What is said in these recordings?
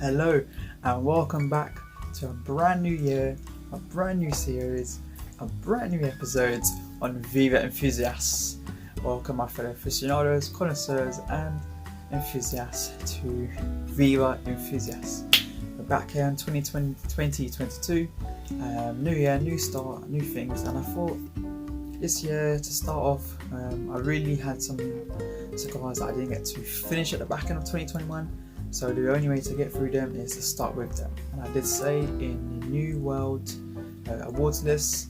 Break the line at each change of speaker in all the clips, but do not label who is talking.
Hello and welcome back to a brand new year, a brand new series, a brand new episodes on Viva Enthusiasts. Welcome my fellow aficionados, connoisseurs and enthusiasts to Viva Enthusiasts. We're back here in 2022, new year, new start, new things, and I thought this year to start off, I really had some cigars that I didn't get to finish at the back end of 2021. So the only way to get through them is to start with them. And I did say in the New World Awards list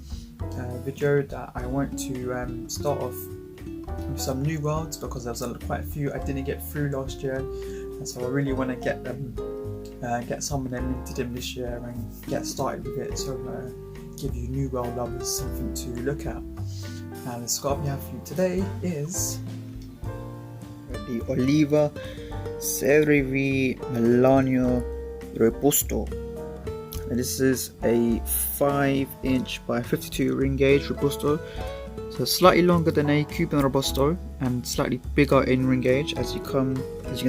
video that I want to start off with some new worlds because there was quite a few I didn't get through last year, and so I really want to get them, get some of them into them this year and get started with it. So give you new world lovers something to look at. And the cigar we have for you today is
the Oliva Serie Melanio Robusto. And this is a 5-inch by 52 ring gauge Robusto, so slightly longer than a Cuban Robusto and slightly bigger in ring gauge. As you can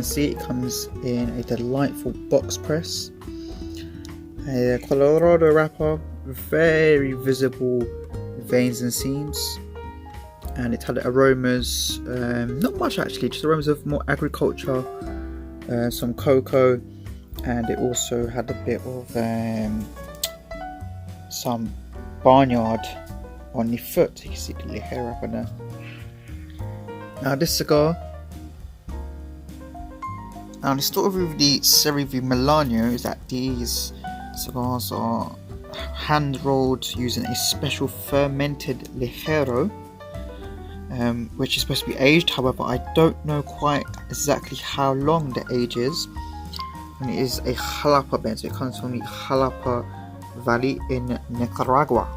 see, it comes in a delightful box press, a Colorado wrapper, very visible veins and seams, and it had aromas, not much actually, just aromas of more agriculture, some cocoa, and it also had a bit of some barnyard on the foot. You can see the little hair up on there. Now this cigar, now the story with the Serie V Melanio is that these cigars are hand rolled using a special fermented ligero, which is supposed to be aged. However, I don't know quite exactly how long the age is. And it is a Jalapa blend, so it comes from the Jalapa Valley in Nicaragua.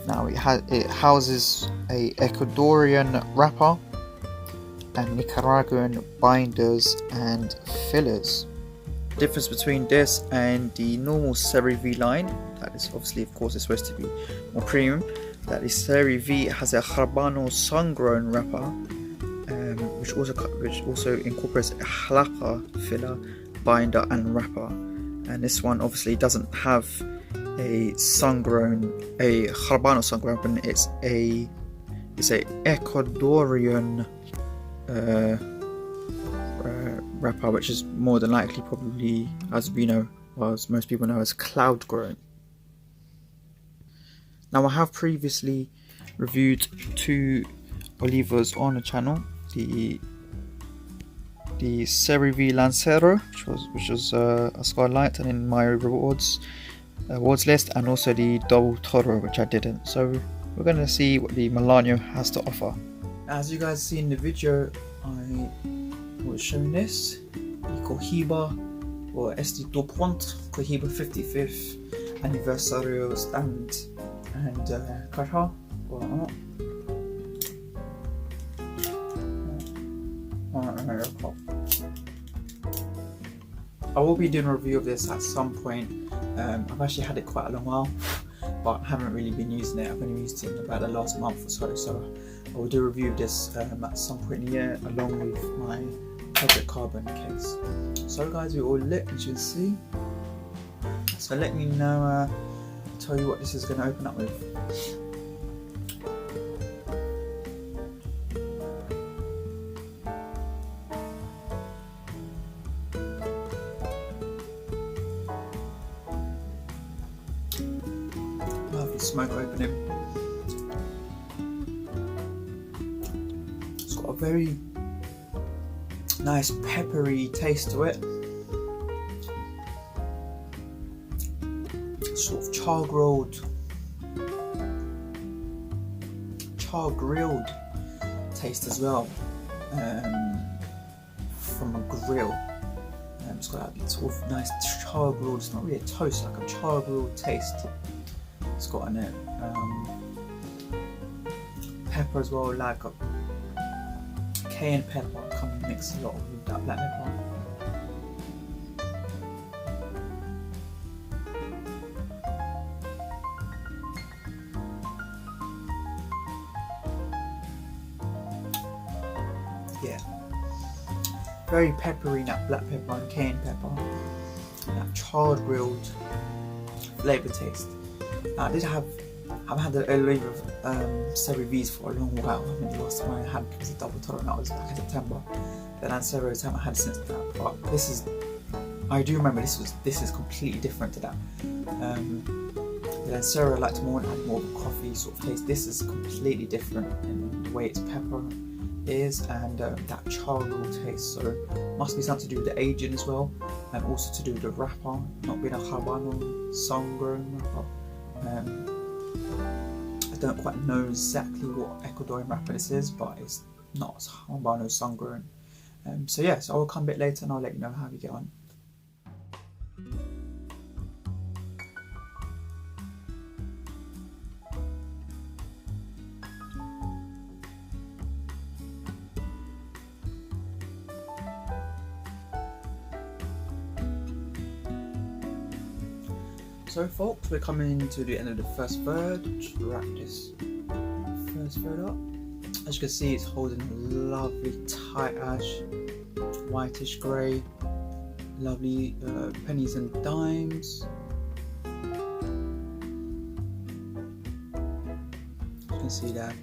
Now it houses a Ecuadorian wrapper and Nicaraguan binders and fillers. The difference between this and the normal Serie V line, that is obviously, of course, it's supposed to be more premium, that the Serie V has a Habano sun-grown wrapper, which also incorporates a Jalapa filler, binder and wrapper. And this one obviously doesn't have a Habano sun-grown, but it's a Ecuadorian wrapper, which is more than likely probably, as most people know, as cloud grown. Now I have previously reviewed two Olivas on the channel, the Serie V Lancero, which was a cigar light and in my awards list, and also the Double Toro, which I didn't. So we're going to see what the Melanio has to offer.
As you guys see in the video, I was showing this, the Cohiba, or Este Ponte Cohiba 55th Aniversario stand and Carha. I will be doing a review of this at some point. I've actually had it quite a long while, but I haven't really been using it. I've only used it in about the last month or so, so I will do a review of this at some point in the year, along with my Project Carbon case. So guys, we're all lit, as you can see. So let me now tell you what this is going to open up with. Lovely smoke opening. It's got a very nice peppery taste to it. Sort of char grilled taste as well, from a grill. It's got that sort of nice char grilled, it's not really a toast, like a char grilled taste it's got in it. Pepper as well, like a cayenne pepper, kind of mix a lot with that black pepper. Yeah, very peppery, that black pepper and cayenne pepper. charred grilled flavour taste. Now, I haven't had the Oliva Serie V's for a long while. I mean, the last time I had was a double toro, and that was back in September. The Lanceros haven't had since that, but I do remember this is completely different to that. The Lancero I liked more and had more of a coffee sort of taste. This is completely different in the way its pepper is, and that charcoal taste. So must be something to do with the aging as well, and also to do with the wrapper not being a Habano sun-grown wrapper. I don't quite know exactly what Ecuadorian wrapper this is, but it's not Habano sun-grown. So yeah, so I'll come a bit later and I'll let you know how we get on. So folks, we're coming to the end of the first third. Just wrap this first third up. As you can see, it's holding a lovely tight ash, whitish grey, lovely pennies and dimes. You can see that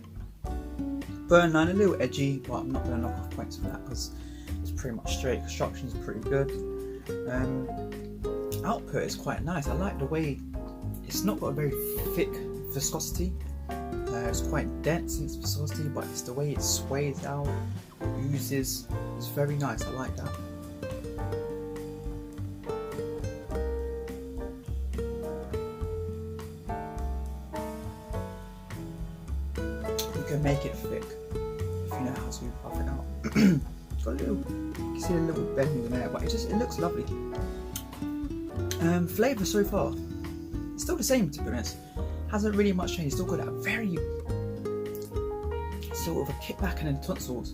burn line a little edgy, but I'm not going to knock off points for that because it's pretty much straight. Construction is pretty good. Output is quite nice. I like the way it's not got a very thick viscosity. It's quite dense in its viscosity, but it's the way it sways out, oozes. It's very nice. I like that. You can make it thick if you know how to puff it out. It's got a little, you can see a little bend in there, but it looks lovely. Flavour so far, it's still the same to be honest. Hasn't really much changed. Still got that very sort of a kickback and then tonsils.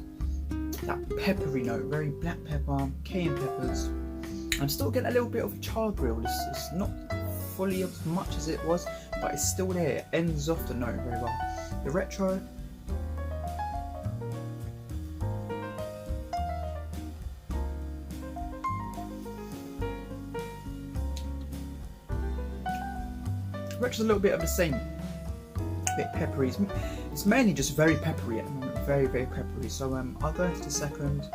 That peppery note, very black pepper, cayenne peppers. I'm still getting a little bit of a char grill. It's not fully as much as it was, but it's still there. It ends off the note very well. The retro. Retro's a little bit of the same, a bit peppery. It's mainly just very peppery at the moment, very peppery. So I'll go into the second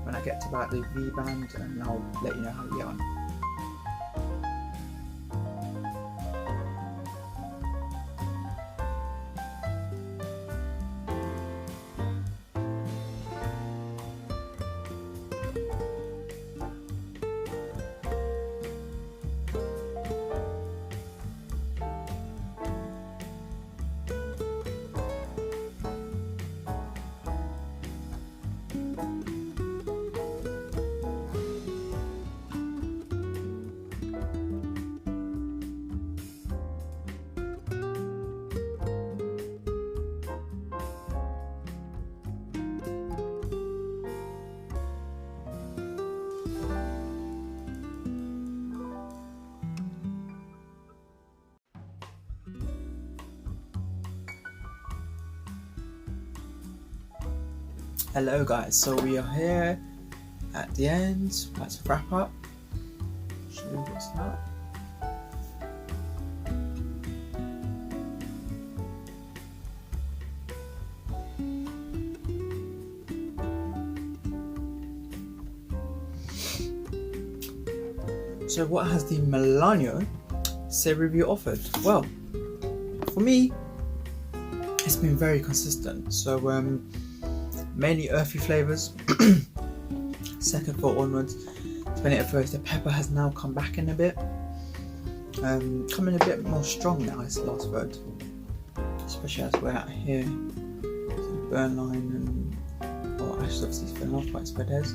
when I get to about the V band, and I'll let you know how we get on. Hello guys, so we are here at the end. Let's wrap up. Show you what's that. So what has the Melanio Serie offered? Well, for me, it's been very consistent. So mainly earthy flavours. Second thought onwards, depending at first, the pepper has now come back in a bit. Coming a bit more strong now, this last third. Especially as we're out here. Some burn line and well, actually obviously fell off quite spread hairs.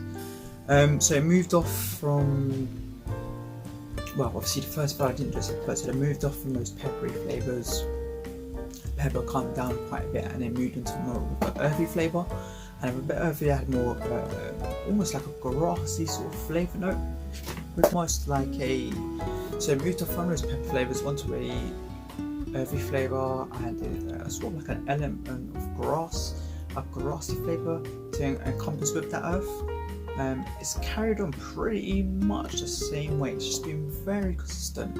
So it moved off from, well obviously the first third I didn't just first, so it moved off from those peppery flavours. Pepper calmed down quite a bit and then moved into more of an earthy flavour. And a bit earthy, I had more almost like a grassy sort of flavour note, with almost like a, so it moved off from those pepper flavours onto a earthy flavour and sort of like an element of grass, a grassy flavour to encompass with that earth. It's carried on pretty much the same way. It's just been very consistent.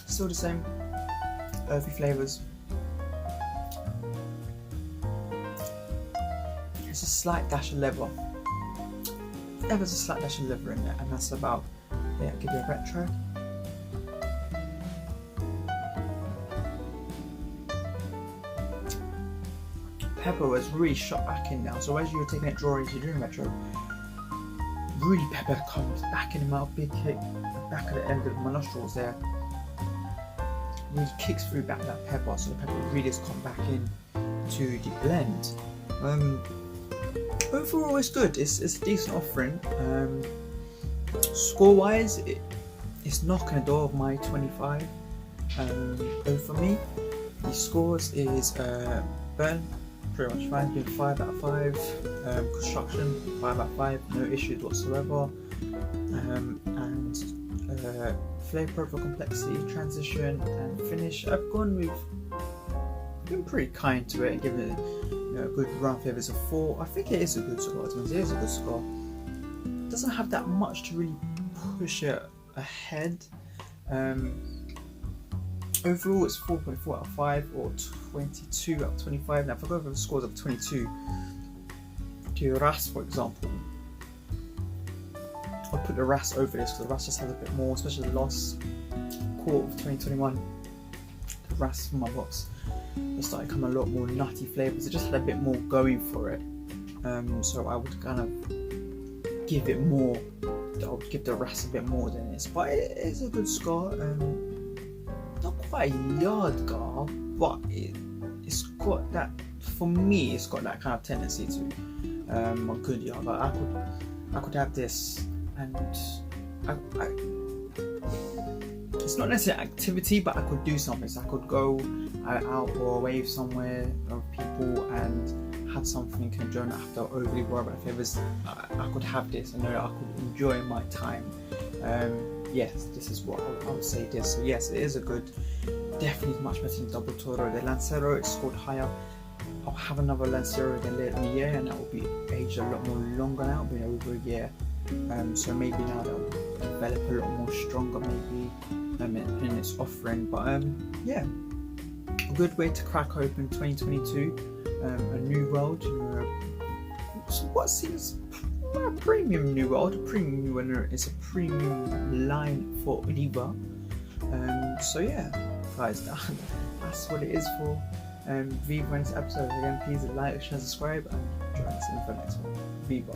Still the same earthy flavours. There's a slight dash of leather. There's a slight dash of leather in there, and that's about it. I'll give you a retro. Pepper was really shot back in now, so as you were taking it dry as you're doing retro, really pepper comes back in the mouth, big kick, back at the end of my nostrils there. Really kicks through back that pepper, so the pepper really has come back in to the blend. Overall it's good, it's a decent offering. Score wise, it's knocking the door of my 25. For me, the scores is burn, pretty much fine, doing 5 out of 5. Construction, 5 out of 5, no issues whatsoever. And flavor profile, complexity, transition, and finish. I've been pretty kind to it and given it a good round flavors of 4. I think it is a good score. It is a good score. It doesn't have that much to really push it ahead. Overall, it's 4.4 out of 5 or 22 out of 25. Now, if I go over the scores of 22 to Ras, for example, I'll put the Ras over this because the Ras just has a bit more, especially the last quarter of 2021. The Ras from my box, it started coming a lot more nutty flavours. It just had a bit more going for it. So I would kind of give it more. I would give the Ras a bit more than this, but it is a good score. Not quite a yard gar, but it's got that. For me, it's got that kind of tendency to a good yard gar. I could have this, and it's not necessarily activity, but I could do something. So I could go out or away somewhere of people and have something and enjoy, not have to overly worry about flavors. I could have this and know that I could enjoy my time. Yes, this is what I would say this. So yes, it is a good, definitely much better than Double Toro. The Lancero, it's scored higher. I'll have another Lancero again later in the year, and that will be aged a lot more longer now, been over a year. So maybe now they'll develop a lot more stronger, maybe in its offering. But yeah, a good way to crack open 2022, a new world. What seems a premium new world, a premium new winner. It's a premium line for Oliva. So yeah, guys, that's what it is for Viva in this episode. Again, please like, share, subscribe, and join us in the next one. Viva.